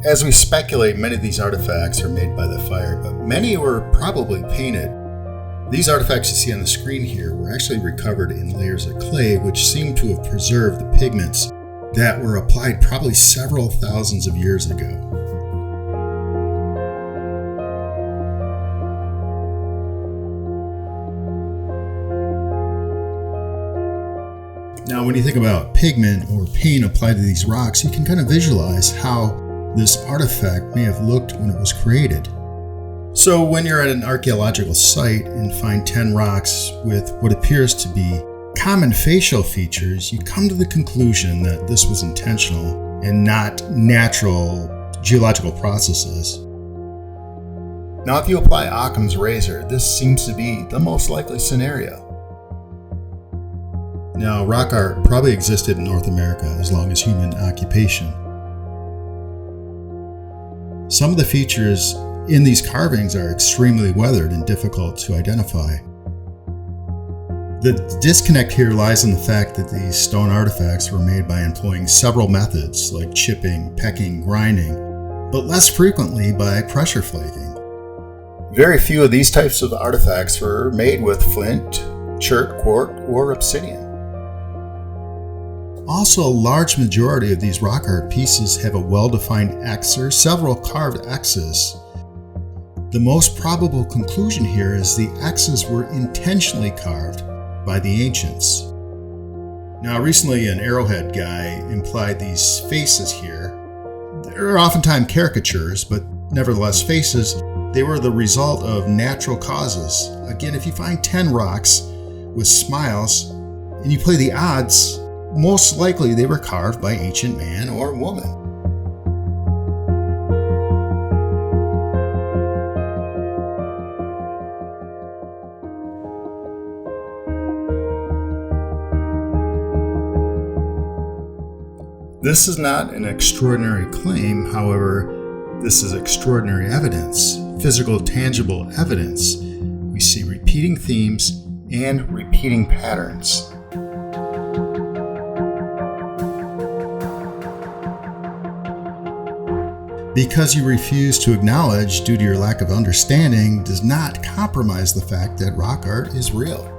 As we speculate, many of these artifacts are made by the fire, but many were probably painted. These artifacts you see on the screen here were actually recovered in layers of clay, which seem to have preserved the pigments that were applied probably several thousands of years ago. Now, when you think about pigment or paint applied to these rocks, you can kind of visualize how this artifact may have looked when it was created. So when you're at an archaeological site and find 10 rocks with what appears to be common facial features, you come to the conclusion that this was intentional and not natural geological processes. Now, if you apply Occam's razor, this seems to be the most likely scenario. Now, rock art probably existed in North America as long as human occupation. Some of the features in these carvings are extremely weathered and difficult to identify. The disconnect here lies in the fact that these stone artifacts were made by employing several methods like chipping, pecking, grinding, but less frequently by pressure flaking. Very few of these types of artifacts were made with flint, chert, quartz, or obsidian. Also, a large majority of these rock art pieces have a well-defined X or several carved X's. The most probable conclusion here is the X's were intentionally carved by the ancients. Now, recently an arrowhead guy implied these faces here. They're oftentimes caricatures, but nevertheless faces. They were the result of natural causes. Again, if you find 10 rocks with smiles and you play the odds, most likely they were carved by ancient man or woman. This is not an extraordinary claim, however, this is extraordinary evidence, physical, tangible evidence. We see repeating themes and repeating patterns. Because you refuse to acknowledge due to your lack of understanding does not compromise the fact that rock art is real.